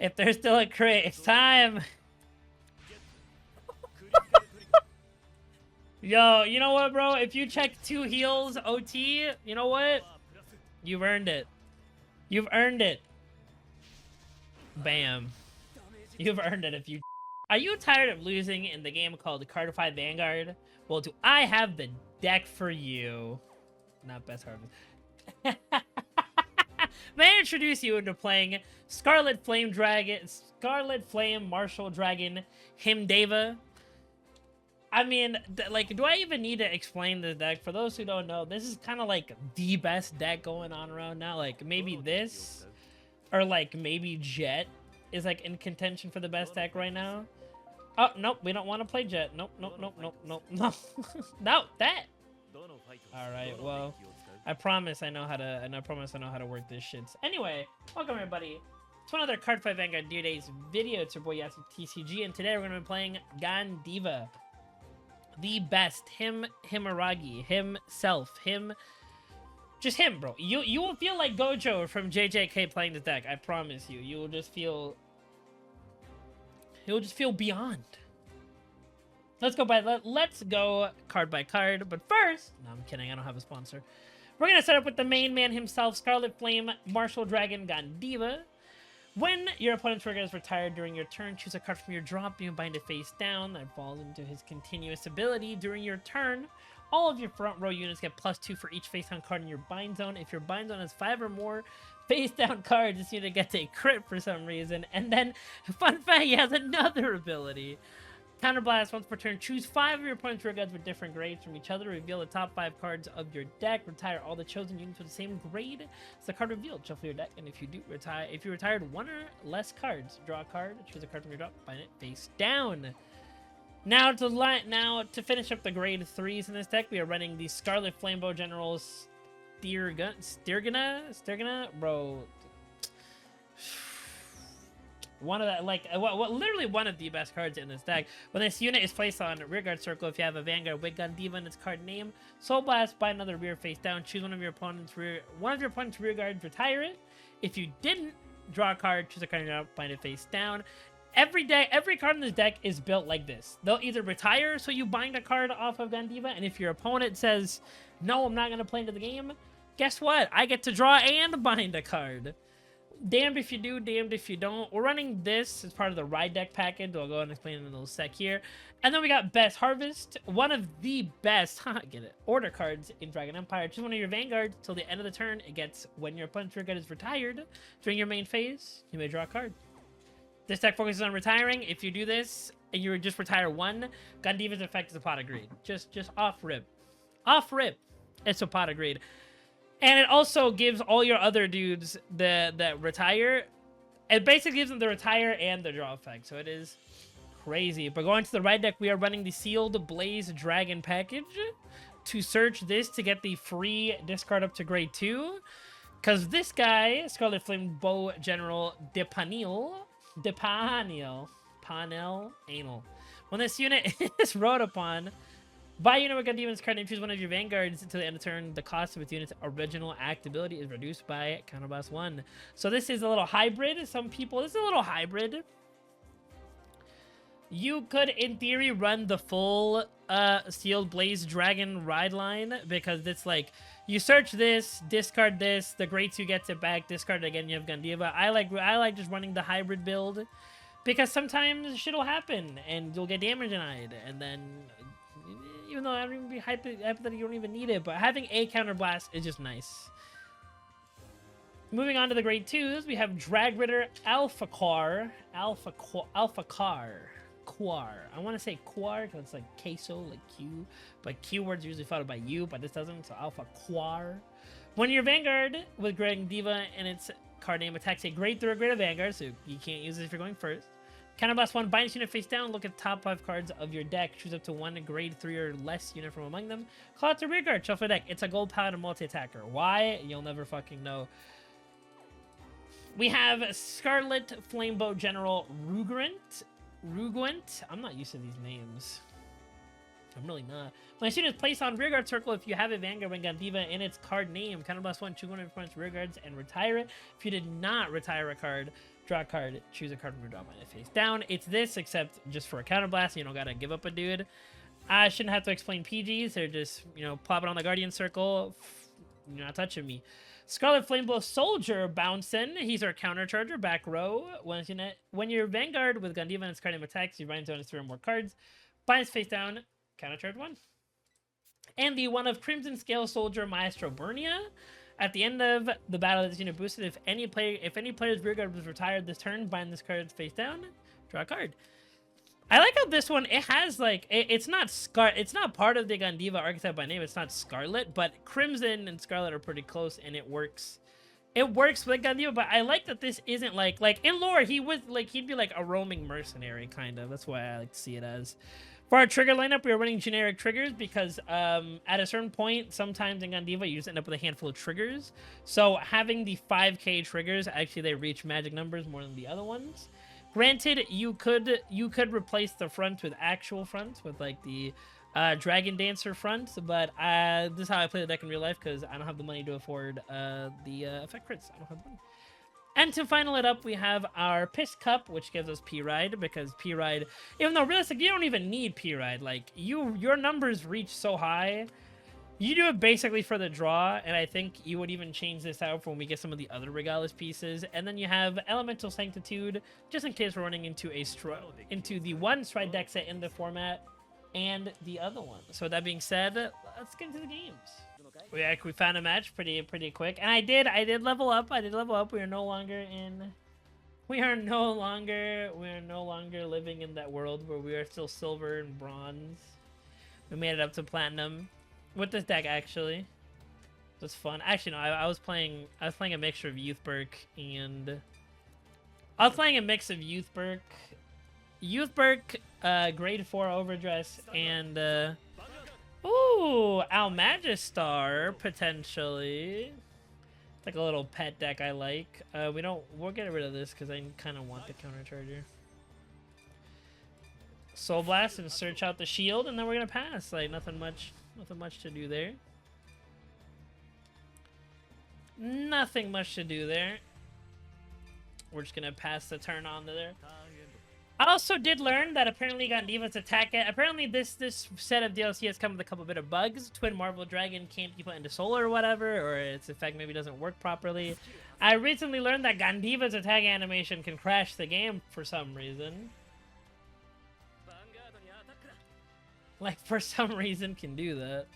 If there's still a crit, it's time. Yo, you know what, bro? If you check 2 heals OT, you know what? You've earned it. You've earned it. Bam. You've earned it if you... Are you tired of losing in the game called Cardfight Vanguard? Well, do I have the deck for you? Not best harvest. May I introduce you into playing Scarlet Flame Martial Dragon Himdeva. I mean, like, do I even need to explain this deck? For those who don't know, this is kind of like the best deck going on around now. Like, maybe this, or like maybe Jet is like in contention for the best deck right now. Oh, nope, we don't want to play Jet. Nope, nope, nope, nope, nope, no. No, that. All right, well, I promise I know how to, and I promise I know how to work this shit. Anyway, welcome everybody to another Cardfight Vanguard Dear Days video. It's your boy Yassi TCG, and today we're going to be playing Gandiva. The best, Himaragi, himself, just him, bro. You will feel like Gojo from JJK playing this deck. I promise you. You will just feel, you'll just feel beyond. Let's go card by card. But first, no, I'm kidding. I don't have a sponsor. We're gonna start up with the main man himself, Scarlet Flame Martial Dragon Gandiva. When your opponent's trigger is retired during your turn, choose a card from your drop, you bind it face down. That falls into his continuous ability. During your turn, all of your front row units get +2 for each face down card in your bind zone. If your bind zone has 5 or more face down cards, this unit gets a crit for some reason. And then, fun fact, he has another ability. Counterblast once per turn. Choose 5 of your opponent's rear guards with different grades from each other. Reveal the top 5 cards of your deck. Retire all the chosen units with the same grade. It's the card revealed. Shuffle your deck, and if you retired 1 or less cards, draw a card. Choose a card from your drop. Bind it face down. Now to finish up the grade 3s in this deck, we are running the Scarlet Flamebow General Stirgana, bro. One of literally one of the best cards in this deck. When this unit is placed on rearguard circle, if you have a Vanguard with Gandiva in its card name, Soul Blast, bind another rear face down, choose one of your opponent's rear guards, retire it. If you didn't, draw a card, choose a card out, bind it face down. Every card in this deck is built like this. They'll either retire, so you bind a card off of Gandiva, and if your opponent says, no, I'm not going to play into the game, guess what? I get to draw and bind a card. Damned if you do, damned if you don't. We're running this as part of the ride deck package. I'll go and explain in a little sec here. And then we got Best Harvest, one of the best, order cards in Dragon Empire. Choose one of your Vanguards till the end of the turn. It gets, when your opponent's rear guard is retired during your main phase, you may draw a card. This deck focuses on retiring. If you do this and you just retire 1, Gandiva's effect is a pot of greed. Just off rip. Off rip. It's a pot of greed. And it also gives all your other dudes that retire. It basically gives them the retire and the draw effect. So it is crazy. But going to the right deck, we are running the Sealed Blaze Dragon package. To search this to get the free discard up to grade 2. Because this guy, Scarlet Flame Bow General Panel Anal. When this unit is rode upon, by unit with Gandiva's card name, choose one of your Vanguards until the end of turn. The cost of its unit's original actability is reduced by Counterblast 1. So this is a little hybrid. This is a little hybrid. You could, in theory, run the full Sealed Blaze Dragon ride line, because it's like, you search this, discard this, the grade 2 gets it back, discard it again, you have Gandiva. I like just running the hybrid build, because sometimes shit will happen, and you'll get damage denied, and then... Even though I don't even be hyped that you don't even need it, but having a counterblast is just nice. Moving on to the grade 2s, we have Drag Ritter Alpha Car. I want to say Quar because it's like queso, like Q, but Q words usually followed by U, but this doesn't, so Alpha Quar. When your Vanguard with Gandiva and its card name attacks a grade 3 or greater Vanguard, so you can't use it if you're going first. Counterblast 1, bind unit face down, look at the top 5 cards of your deck, choose up to 1 grade 3 or less unit from among them, call out to rear guard, shuffle deck. It's a gold paladin multi-attacker. Why? You'll never fucking know. We have Scarlet Flamebow General Rugwent. I'm not used to these names. I'm really not. When a unit is placed on rearguard circle, if you have a Vanguard with Gandiva in its card name, counterblast 1, choose one of your opponent's rearguards and retire it. If you did not retire a card, draw a card, choose a card from your draw line face down. It's this, except just for a counterblast, you don't gotta give up a dude. I shouldn't have to explain PGs. They're just, you know, plop it on the Guardian Circle. You're not touching me. Scarlet Flamebow Soldier bouncing. He's our counter charger, back row. When you're Vanguard with Gandiva and its card name attacks, you bind down 3 or more cards. Binds face down, counter charge 1. And the one of Crimson Scale Soldier Maestro Burnia. At the end of the battle, this unit boosted. If any player's rearguard was retired this turn, bind this card face down, draw a card. I like how this one, it has like, it's not part of the Gandiva archetype by name, it's not Scarlet, but Crimson and Scarlet are pretty close and it works. It works with Gandiva, but I like that this isn't like in lore, he'd be like a roaming mercenary, kind of. That's why I like to see it as. For our trigger lineup, we are running generic triggers because at a certain point, sometimes in Gandiva, you just end up with a handful of triggers. So having the 5k triggers, actually they reach magic numbers more than the other ones. Granted, you could replace the front with actual fronts, with like the Dragon Dancer front, but this is how I play the deck in real life because I don't have the money to afford the effect crits. I don't have the money. And to final it up, we have our Piss Cup, which gives us P-Ride, because P-Ride, even though realistically, you don't even need P-Ride. Like, your numbers reach so high, you do it basically for the draw, and I think you would even change this out for when we get some of the other Regalis pieces. And then you have Elemental Sanctitude, just in case we're running into the one Stride deck set in the format, and the other one. So with that being said, let's get into the games. We found a match pretty quick, and I did level up. We are no longer living in that world where we are still silver and bronze. We made it up to platinum with this deck. Actually, it was fun. Actually, no, I was playing a mixture of Youthberk and grade 4 Overdress and ooh, Almagistar, potentially. It's like a little pet deck I like. We'll get rid of this because I kind of want the counter charger. Soul Blast and search out the shield, and then we're gonna pass. Like nothing much to do there. Nothing much to do there. We're just gonna pass the turn on to there. I also did learn that apparently Gandiva's attack. Apparently this set of DLC has come with a couple bit of bugs. Twin Marvel Dragon can't be put into solar or whatever, or its effect maybe doesn't work properly. I recently learned that Gandiva's attack animation can crash the game for some reason. Like, for some reason can do that.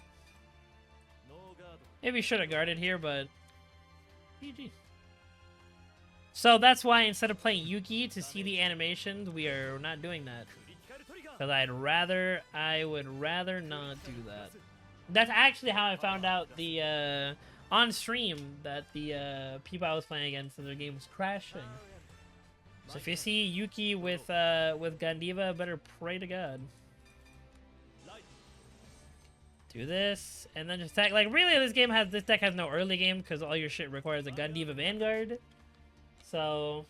Maybe should have guarded here, but GG. So that's why instead of playing Yuki to see the animations, we are not doing that. Because I would rather not do that. That's actually how I found out the on stream that the people I was playing against in their game was crashing. So if you see Yuki with Gandiva, better pray to God. Do this and then just attack. Like really, this deck has no early game because all your shit requires a Gandiva Vanguard. So,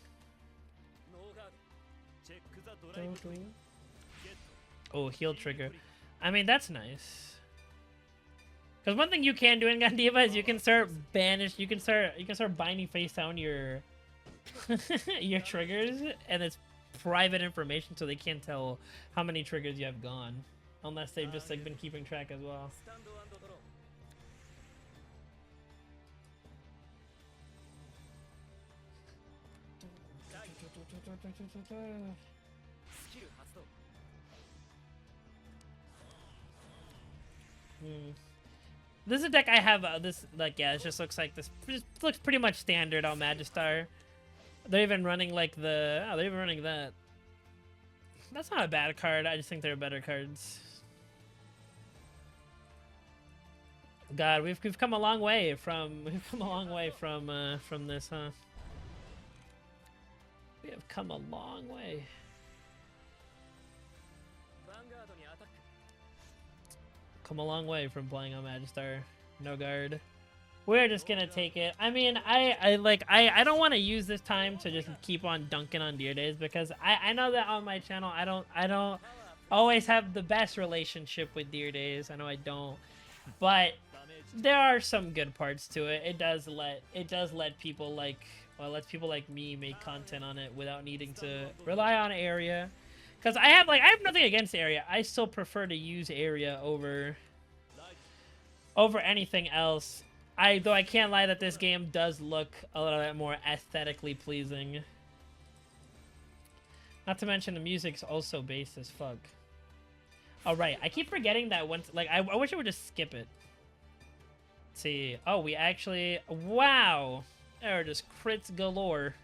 oh, heal trigger. I mean, that's nice. Because one thing you can do in Gandiva is you can start binding face down your your triggers, and it's private information, so they can't tell how many triggers you have gone, unless they've just like been keeping track as well. This is a deck I have. This like yeah, it just looks like this. Just looks pretty much standard on Magistar. They're even running like the. Oh, they're even running that. That's not a bad card. I just think there are better cards. God, we've come a long way from from this, huh? We have come a long way. Come a long way from playing on Magistar. No guard. We're just gonna take it. I mean, I don't want to use this time to just keep on dunking on Deer Days because I know that on my channel I don't always have the best relationship with Deer Days. I know I don't, but there are some good parts to it. It does let people like Well, it lets people like me make content on it without needing to rely on area. Because I have nothing against area. I still prefer to use area over anything else. Though I can't lie that this game does look a little bit more aesthetically pleasing. Not to mention the music's also bass as fuck. Oh right, I keep forgetting that once. Like I wish I would just skip it. Let's see. Oh, we actually. Wow. There were just crits galore.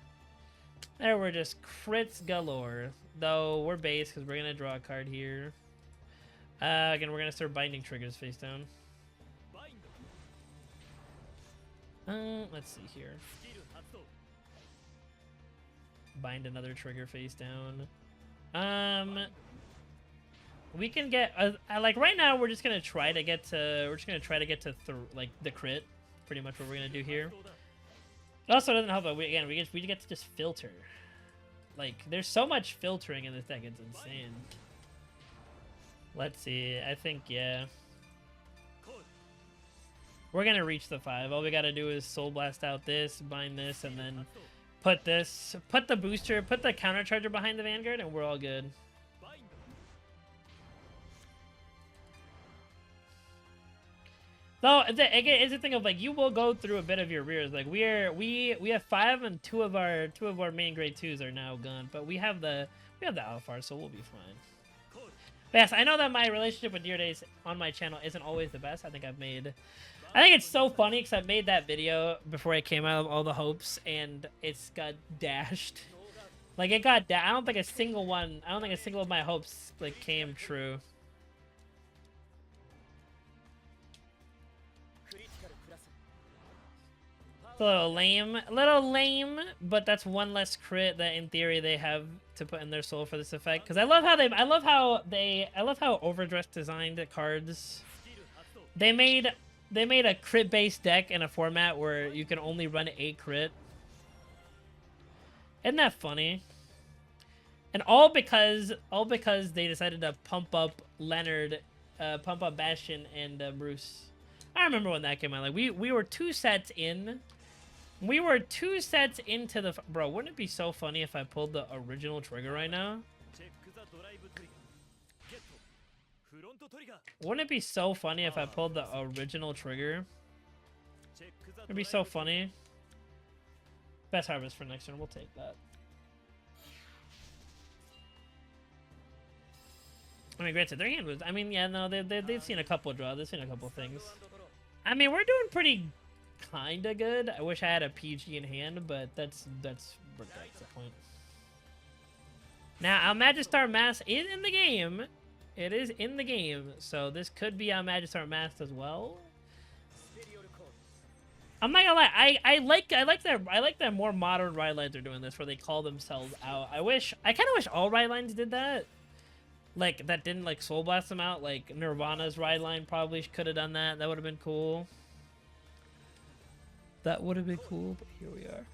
There were just crits galore. Though we're base because we're gonna draw a card here. Again, we're gonna start binding triggers face down. Let's see here. Bind another trigger face down. We can get like right now we're just gonna try to get to like the crit. Pretty much what we're gonna do here. It also doesn't help that we get to just filter. Like there's so much filtering in this deck, it's insane. Let's see. I think yeah. We're gonna reach the 5. All we gotta do is Soul Blast out this, bind this, and then put the booster, put the counter charger behind the Vanguard, and we're all good. Though again, it's a thing of like you will go through a bit of your rears. Like we have 5 and two of our main grade 2s are now gone, but we have the Alphar, so we'll be fine. But yes, I know that my relationship with Dear Days on my channel isn't always the best. I think it's so funny because I made that video before it came out of all the hopes, and it's got dashed. Like it got I don't think a single of my hopes like came true. It's a little lame, but that's one less crit that in theory they have to put in their soul for this effect. Because I love how Overdress designed the cards. They made a crit based deck in a format where you can only run a crit. Isn't that funny? And all because they decided to pump up Leonard, pump up Bastion and Bruce. I remember when that came out. Like we were 2 sets in. We were 2 sets into the... Bro, wouldn't it be so funny if I pulled the original trigger right now? Wouldn't it be so funny if I pulled the original trigger? It'd be so funny. Best harvest for next turn. We'll take that. I mean, granted, their hand was... I mean, yeah, no, they've seen a couple draws. They've seen a couple things. I mean, we're doing pretty... kinda good. I wish I had a PG in hand, but that's the point. Now, our Magistar Mask is in the game. It is in the game, so this could be our Magistar Mask as well. I'm not gonna lie, I like that more modern ride lines are doing this, where they call themselves out. I kind of wish all ride lines did that. Like that didn't like Soul Blast them out. Like Nirvana's ride line probably could have done that. That would have been cool. That would have been cool, but here we are.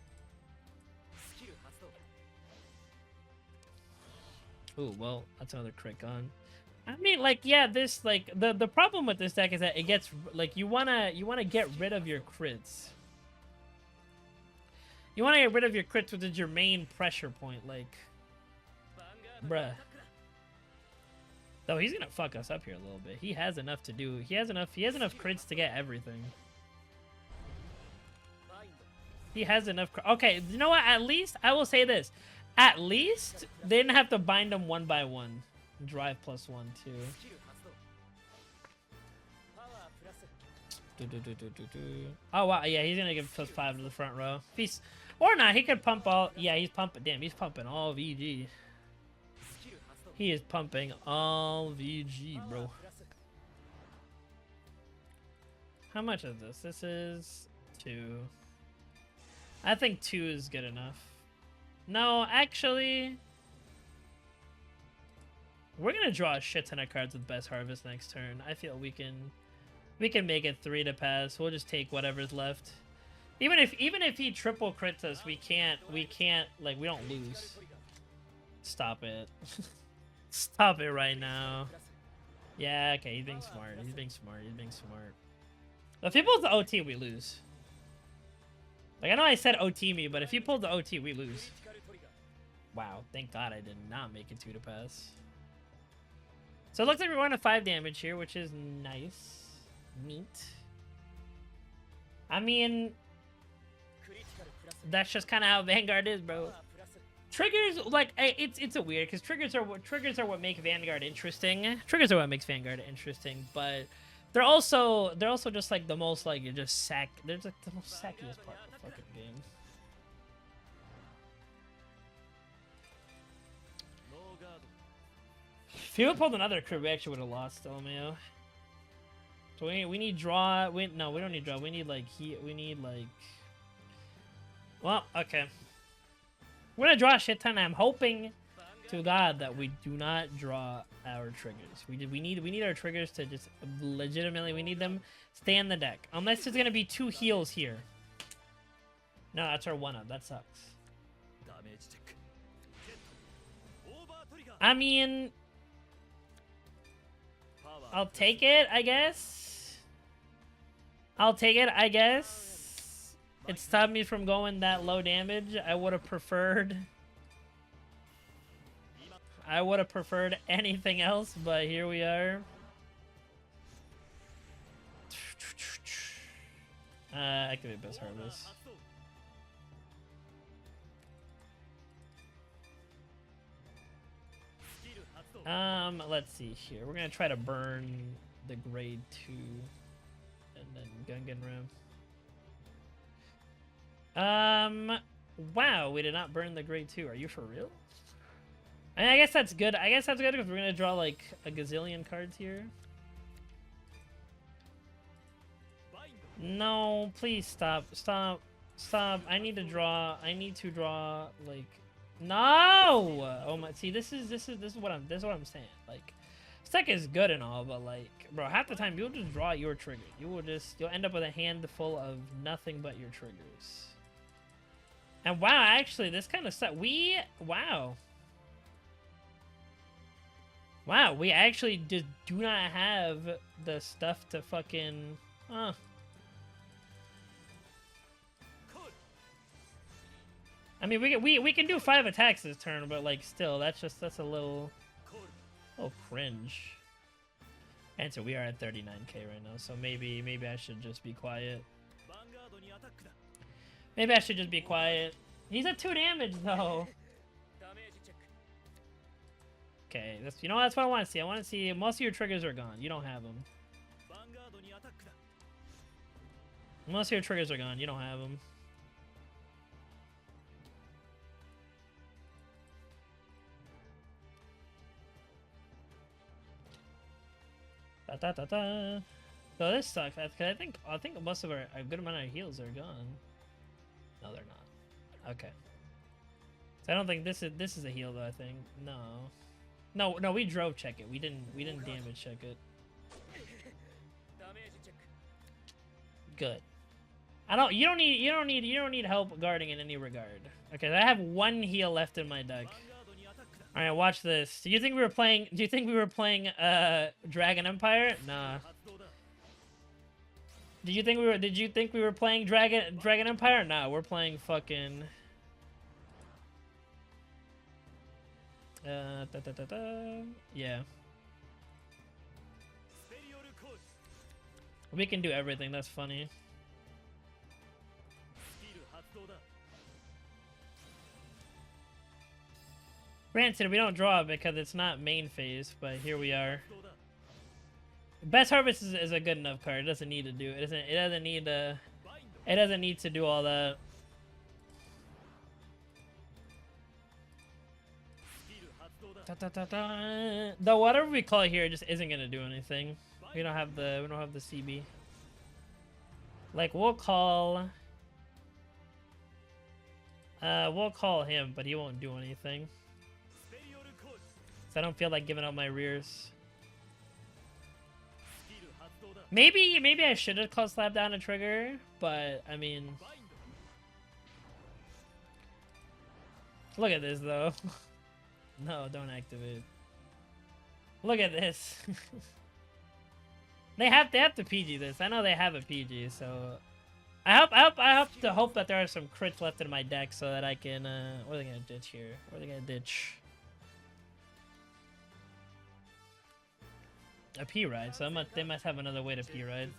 Ooh, well, that's another crit gone. I mean, like, yeah, this, like, the problem with this deck is that it gets, like, you wanna get rid of your crits. You wanna get rid of your crits, which is your main pressure point, like, bruh. Though he's gonna fuck us up here a little bit. He has enough to do. He has enough crits to get everything. He has enough. Okay, you know what? At least, I will say this. At least, they didn't have to bind them 1 by 1. Drive +1, too. Oh, wow. Yeah, he's going to give +5 to the front row. Peace. Or not. He could pump all... Yeah, he's pumping... Damn, he's pumping all VG. He is pumping all VG, bro. How much is this? This is 2. I think 2 is good enough. No, actually... We're going to draw a shit ton of cards with Best Harvest next turn. I feel we can make it 3 to pass. We'll just take whatever's left. Even if he triple crits us, we can't, like, we don't lose. Stop it. Stop it right now. Yeah, okay, he's being smart. He's being smart. If he pulls the OT, we lose. Like, I know I said OT me, but if you pull the OT, we lose. Wow, thank God I did not make it 2 to pass. So it looks like we're going to 5 damage here, which is nice. Neat. I mean, that's just kind of how Vanguard is, bro. Triggers, like, it's a weird, because triggers are what make Vanguard interesting. Triggers are what makes Vanguard interesting, but they're also just like the most, like, they're just they're like the most sackiest part of the fucking game. If you would pulled another crit, we actually would have lost lmao. So we need draw. No, we don't need draw. We need like Well, okay. We're gonna draw a shit ton. I'm hoping to God that we do not draw our triggers. We need our triggers to just legitimately. We need them stay in the deck. Unless there's gonna be 2 heals here. No, that's our 1-up. That sucks. I mean, I'll take it, I guess. I'll take it, I guess. It stopped me from going that low damage. I would have preferred anything else, but here we are. Activate Best Harvest. Let's see here. We're gonna try to burn the grade 2 and then Gungan Ram. Wow, we did not burn the grade 2. Are you for real? I mean, I guess that's good. I guess that's good because we're gonna draw like a gazillion cards here. No, please stop. Stop. Stop. I need to draw like no! Oh my, see this is what I'm saying. Like, Sec is good and all, but like, bro, half the time you'll just draw your trigger. You'll end up with a handful of nothing but your triggers. And wow, actually this kind of stuff wow, we actually just do not have the stuff to fucking I mean, we can do 5 attacks this turn, but like still, that's a little cringe. And so we are at 39k right now, so maybe I should just be quiet. Maybe I should just be quiet. He's at 2 damage though. Okay, that's what I want to see. I want to see most of your triggers are gone. You don't have them. Most of your triggers are gone. You don't have them. So this sucks. I think most of a good amount of heals are gone. No, they're not. Okay. So I don't think this is a heal though. I think no. We drove check it. We didn't damage check it. Good. You don't need help guarding in any regard. Okay, I have 1 heal left in my deck. All right, watch this. Do you think we were playing Dragon Empire? Nah. Did you think we were playing Dragon Empire? Nah, we're playing fucking yeah. We can do everything. That's funny. Granted, we don't draw because it's not main phase, but here we are. Best Harvest is a good enough card. It doesn't need to do it. It doesn't need to do all that. The whatever we call it here just isn't gonna do anything. We don't have the CB. Like we'll call him, but he won't do anything. So I don't feel like giving up my rears. Maybe I should have called slap down a trigger, but I mean, look at this though. No, don't activate. Look at this. They have to PG this. I know they have a PG, so I hope that there are some crits left in my deck so that I can. What are they gonna ditch here? What are they gonna ditch? A P ride. So they must have another way to P ride.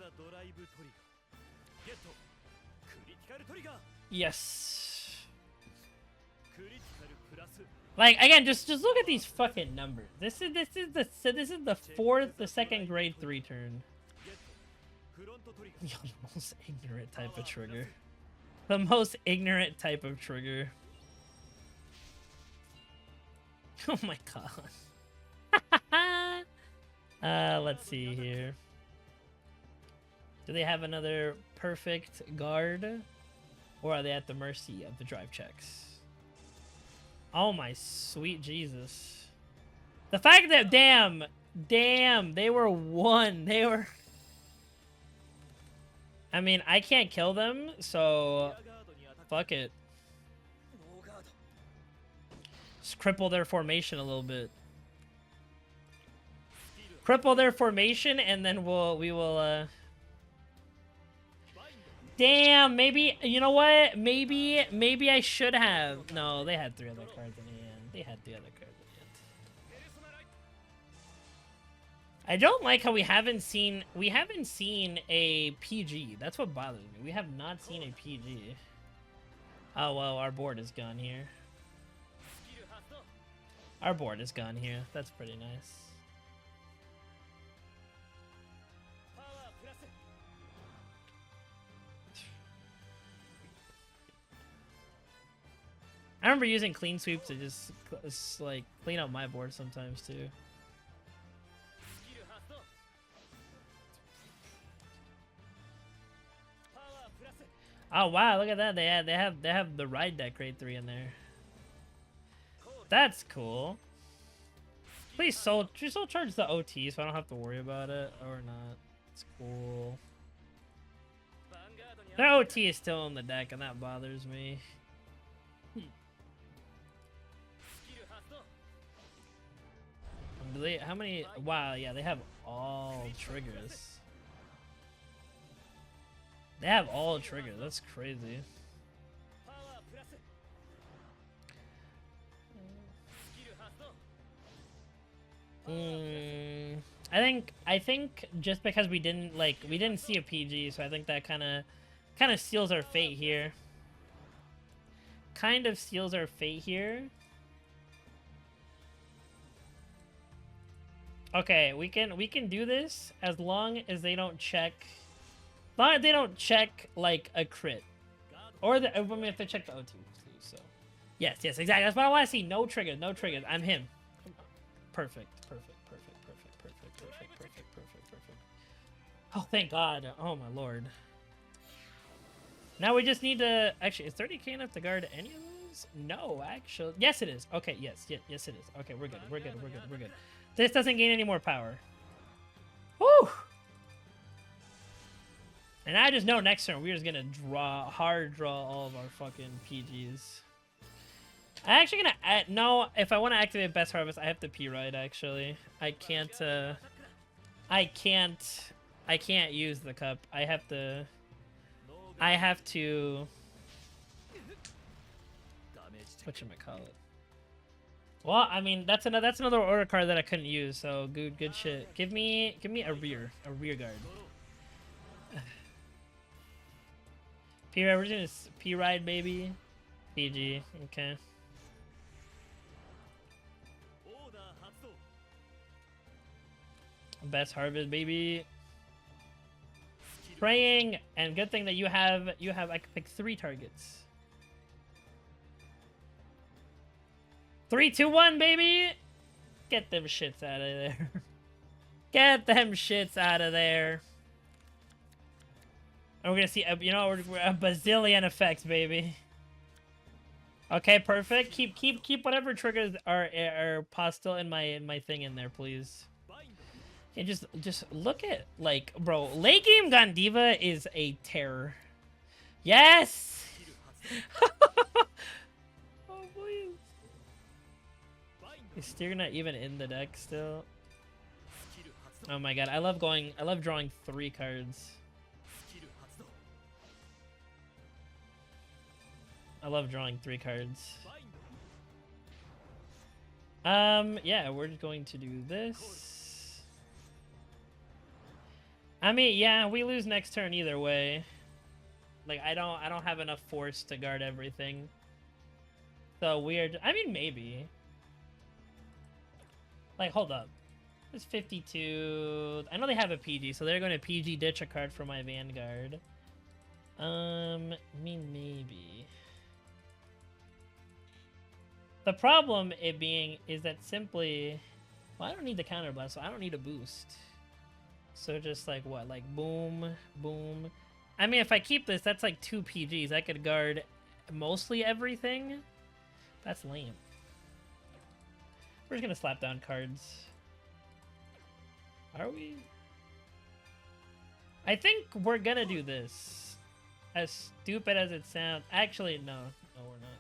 Yes. Like again, just look at these fucking numbers. This is the second grade 3 turn. Yo, the most ignorant type of trigger. The most ignorant type of trigger. Oh my god. Let's see here. Do they have another perfect guard? Or are they at the mercy of the drive checks? Oh my sweet Jesus. The fact that, damn, they were 1. They were... I mean, I can't kill them, so fuck it. Just cripple their formation a little bit. Cripple their formation, and then we will. Damn, maybe you know what? Maybe I should have. No, they had 3 other cards in hand. They had 3 other cards in hand. I don't like how we haven't seen a PG. That's what bothers me. We have not seen a PG. Oh well, our board is gone here. Our board is gone here. That's pretty nice. I remember using clean sweep to just like clean up my board sometimes too. Oh wow, look at that. They have the ride deck grade 3 in there. That's cool. Please soul charge the OT so I don't have to worry about it or not. It's cool. Their OT is still in the deck and that bothers me. Do they, how many? Wow, yeah, they have all triggers. They have all triggers. That's crazy. I think just because we didn't see a PG, so I think that kind of seals our fate here. Kind of seals our fate here. Okay, we can do this as long as they don't check. As long as they don't check like a crit, or I mean, if they check the OT, please. So, yes, exactly. That's what I want to see. No triggers, no triggers. I'm him. Perfect. Oh, thank God. Oh my lord. Now we just need to actually. Is 30k enough to guard any of those? No, actually. Yes, it is. Okay, yes, it is. Okay, we're good. This doesn't gain any more power. Woo! And I just know next turn we're just gonna hard draw all of our fucking PGs. I'm actually gonna add, no, if I want to activate Best Harvest, I have to P-Ride actually. I can't use the cup. I have to whatchamacallit. Well, I mean, that's another order card that I couldn't use, so good shit. Give me a rear guard. P-Ride, we're just gonna P-Ride, baby. PG, okay. Best Harvest, baby. Praying, and good thing that you have, I can pick 3 targets. 3, 2, 1, baby! Get them shits out of there. Get them shits out of there. And we're gonna see, you know, we're a bazillion effects, baby. Okay, perfect. Keep whatever triggers are still in my thing in there, please. And just look at, like, bro, late game Gandiva is a terror. Yes! Oh, please. Is Steer not even in the deck still? Oh my god, I love drawing 3 cards. I love drawing 3 cards. Yeah, we're just going to do this. I mean, yeah, we lose next turn either way. Like, I don't have enough force to guard everything. So weird. I mean, maybe. Like, hold up. It's 52. I know they have a PG, so they're going to PG ditch a card for my Vanguard. I mean, maybe. The problem it being is that simply, well, I don't need the counterblast, so I don't need a boost. So just like what, like boom, boom. I mean, if I keep this, that's like 2 PGs. I could guard mostly everything. That's lame. We're just gonna slap down cards. Are we? I think we're gonna do this. As stupid as it sounds. Actually, no. No, we're not.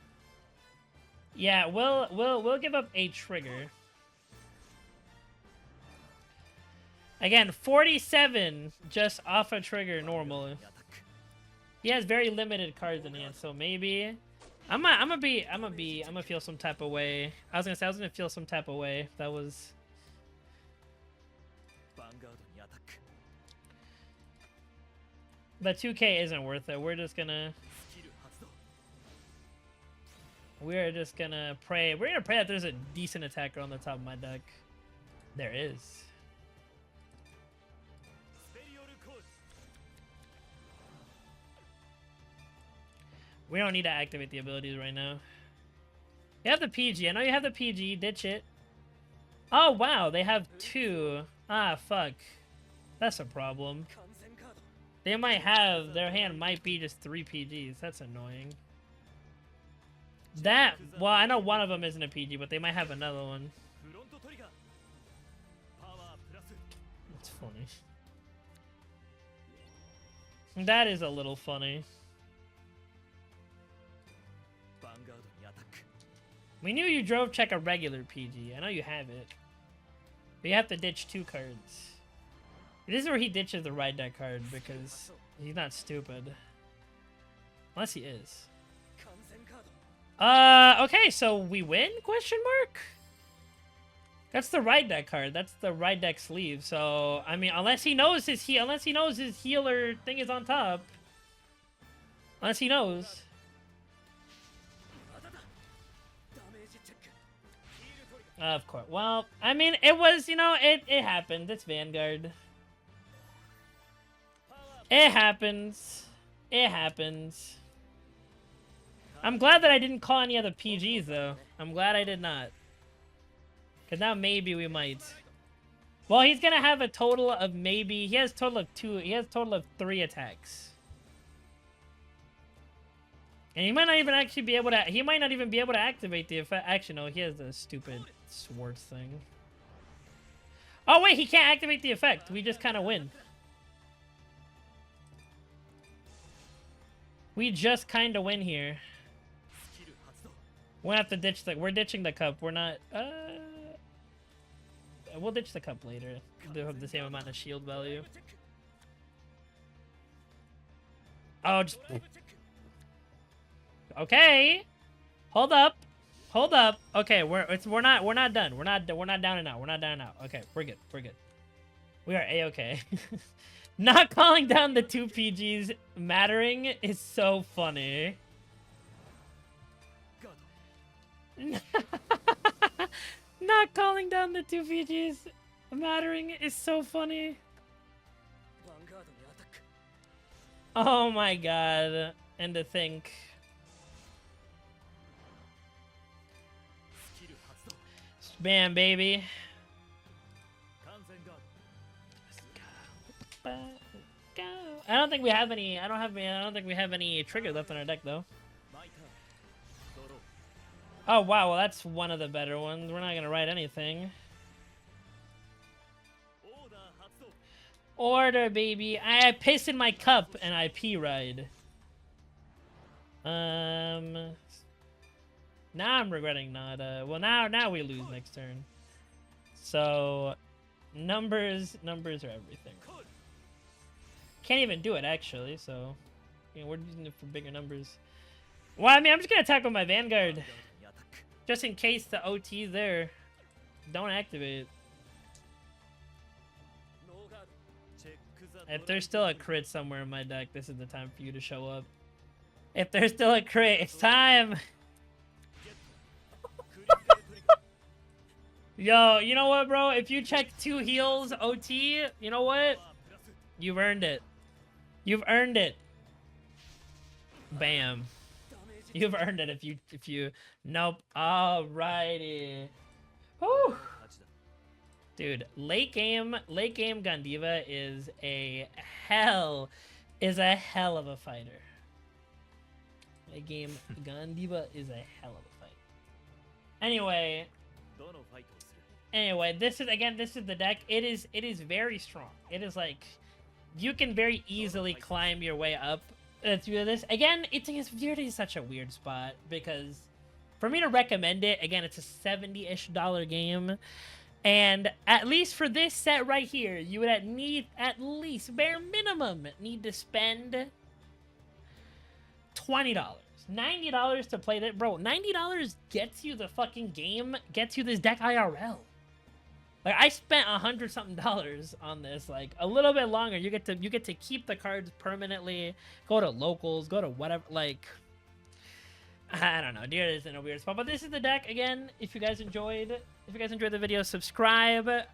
Yeah, we'll give up a trigger. Again, 47 just off a trigger normally. He has very limited cards in hand, so maybe I'm gonna feel some type of way. I was gonna feel some type of way. That was but 2K isn't worth it. We're just gonna pray. We're gonna pray that there's a decent attacker on the top of my deck. There is. We don't need to activate the abilities right now. You have the PG. I know you have the PG. Ditch it. Oh, wow. They have 2. Ah, fuck. That's a problem. They might have... Their hand might be just 3 PGs. That's annoying. That... Well, I know one of them isn't a PG, but they might have another one. That's funny. That is a little funny. We knew you drove check a regular PG. I know you have it. But you have to ditch 2 cards. This is where he ditches the ride deck card because he's not stupid. Unless he is. Okay, so we win? Question mark? That's the ride deck card. That's the ride deck sleeve. So, I mean, unless he knows his healer thing is on top. Unless he knows. Of course. Well, I mean, it was, you know, it happened. It's Vanguard. It happens. It happens. I'm glad that I didn't call any other PGs, though. I'm glad I did not. Because now maybe we might. Well, he's going to have a total of maybe... He has a total of 2... He has a total of 3 attacks. And he might not even actually be able to... He might not even be able to activate the effect. Actually, no. He has the stupid Swartz thing. Oh, wait. He can't activate the effect. We just kind of win. We just kind of win here. We'll have to ditch the... We're ditching the cup. We're not... We'll ditch the cup later. They'll have the same amount of shield value. Oh, just... Okay. Hold up. Hold up. Okay, we're not done. We're not down and out. We're not down and out. Okay, we're good. We're good. We are A-okay. Not calling down the 2 PGs mattering is so funny. Not calling down the 2 PGs mattering is so funny. Oh my god. And to think. Bam, baby. I don't think we have any. I don't think we have any trigger left on our deck though. Oh wow, well that's one of the better ones. We're not gonna write anything. Order, baby. I piss in my cup and I pee ride. Now I'm regretting not. Well, now we lose next turn. So, numbers are everything. Can't even do it actually. So, you know, we're using it for bigger numbers. Well, I mean, I'm just gonna attack with my Vanguard. Just in case the OT's there. Don't activate. If there's still a crit somewhere in my deck, this is the time for you to show up. If there's still a crit, it's time! Yo, you know what, bro? If you check 2 heals OT, you know what? You've earned it. You've earned it. Bam. You've earned it if you nope. Alrighty. Whew. Dude, late game Gandiva is a hell of a fighter. Late game Gandiva is a hell of a fight. Anyway, this is the deck. It is very strong. It is like you can very easily climb your way up through this. Again, it's such a weird spot because for me to recommend it, again, it's a $70-ish game. And at least for this set right here, you would at least bare minimum need to spend $20. $90 to play that, bro. $90 gets you the fucking game, gets you this deck IRL. Like I spent $100-something on this, like a little bit longer. You get to keep the cards permanently. Go to locals, go to whatever. Like I don't know, Deer is in a weird spot, but this is the deck again. If you guys enjoyed the video, subscribe.